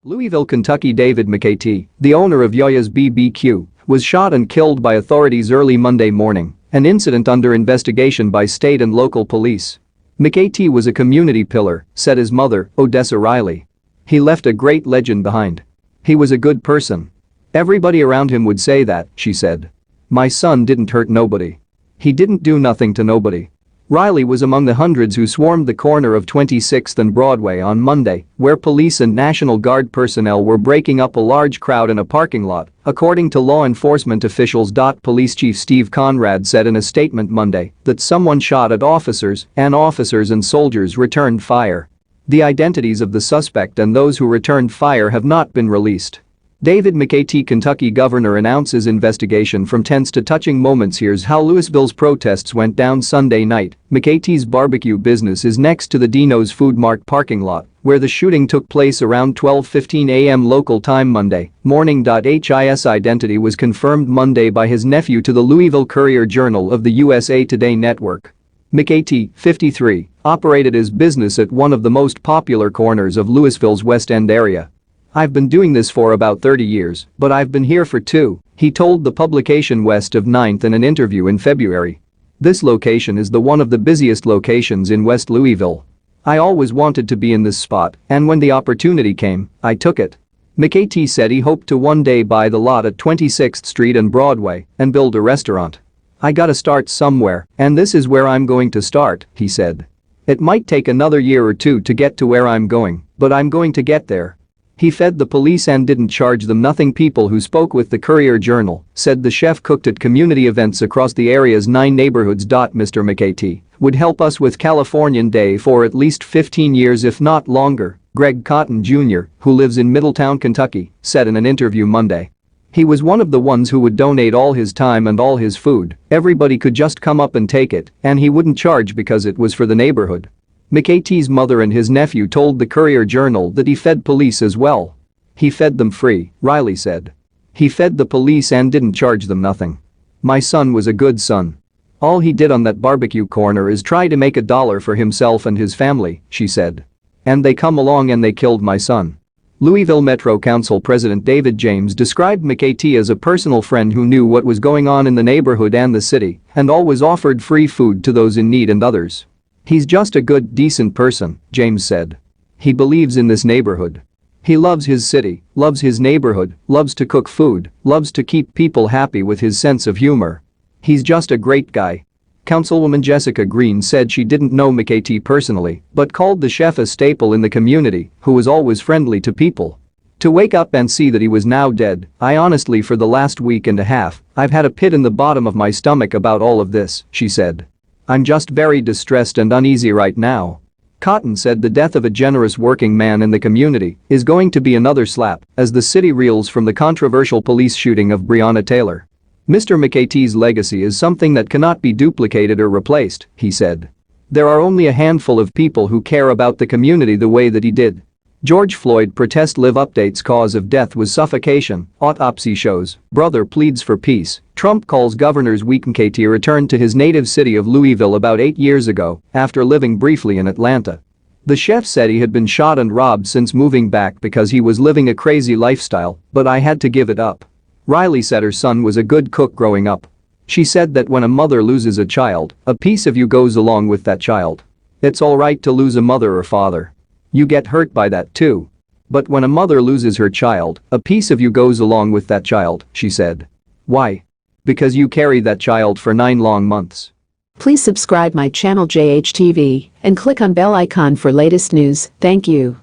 Louisville, Kentucky. David McAtee, the owner of YaYa's BBQ, was shot and killed by authorities early Monday morning, an incident under investigation by state and local police. McAtee was a community pillar, said his mother, Odessa Riley. He left a great legend behind. He was a good person. Everybody around him would say that, she said. My son didn't hurt nobody. He didn't do nothing to nobody. Riley was among the hundreds who swarmed the corner of 26th and Broadway on Monday, where police and National Guard personnel were breaking up a large crowd in a parking lot, according to law enforcement officials.Police. Chief Steve Conrad said in a statement Monday that someone shot at officers and soldiers returned fire. The identities of the suspect and those who returned fire have not been released. David McAtee, Kentucky governor, announces investigation from tense to touching moments. Here's how Louisville's protests went down Sunday night. McAtee's barbecue business is next to the Dino's Food Mart parking lot, where the shooting took place around 12:15 a.m. local time Monday morning. His identity was confirmed Monday by his nephew to the Louisville Courier-Journal of the USA Today network. McAtee, 53, operated his business at one of the most popular corners of Louisville's West End area. I've been doing this for about 30 years, but I've been here for 2, he told the publication West of 9th in an interview in February. This location is one of the busiest locations in West Louisville. I always wanted to be in this spot, and when the opportunity came, I took it. McAtee said he hoped to one day buy the lot at 26th Street and Broadway and build a restaurant. I gotta start somewhere, and this is where I'm going to start, he said. It might take another year or 2 to get to where I'm going, but I'm going to get there. He fed the police and didn't charge them nothing. People who spoke with the Courier-Journal said the chef cooked at community events across the area's 9 neighborhoods. Mr. McAtee would help us with Californian Day for at least 15 years if not longer, Greg Cotton Jr., who lives in Middletown, Kentucky, said in an interview Monday. He was one of the ones who would donate all his time and all his food. Everybody could just come up and take it, and he wouldn't charge because it was for the neighborhood. McAtee's mother and his nephew told the Courier-Journal that he fed police as well. He fed them free, Riley said. He fed the police and didn't charge them nothing. My son was a good son. All he did on that barbecue corner is try to make $1 for himself and his family, she said. And they come along and they killed my son. Louisville Metro Council President David James described McAtee as a personal friend who knew what was going on in the neighborhood and the city and always offered free food to those in need and others. He's just a good, decent person, James said. He believes in this neighborhood. He loves his city, loves his neighborhood, loves to cook food, loves to keep people happy with his sense of humor. He's just a great guy. Councilwoman Jessica Green said she didn't know McAtee personally, but called the chef a staple in the community who was always friendly to people. To wake up and see that he was now dead, I honestly for the last week and a half, I've had a pit in the bottom of my stomach about all of this, she said. I'm just very distressed and uneasy right now. Cotton said the death of a generous working man in the community is going to be another slap as the city reels from the controversial police shooting of Breonna Taylor. Mr. McAtee's legacy is something that cannot be duplicated or replaced, he said. There are only a handful of people who care about the community the way that he did. George Floyd protest live updates cause of death was suffocation, autopsy shows, brother pleads for peace, Trump calls governor's week. McAtee returned to his native city of Louisville about 8 years ago after living briefly in Atlanta. The chef said he had been shot and robbed since moving back because he was living a crazy lifestyle, but I had to give it up. Riley said her son was a good cook growing up. She said that when a mother loses a child, a piece of you goes along with that child. It's all right to lose a mother or father. You get hurt by that too. But when a mother loses her child, a piece of you goes along with that child, she said. Why? Because you carry that child for 9 long months. Please subscribe my channel JHTV and click on bell icon for latest news. Thank you.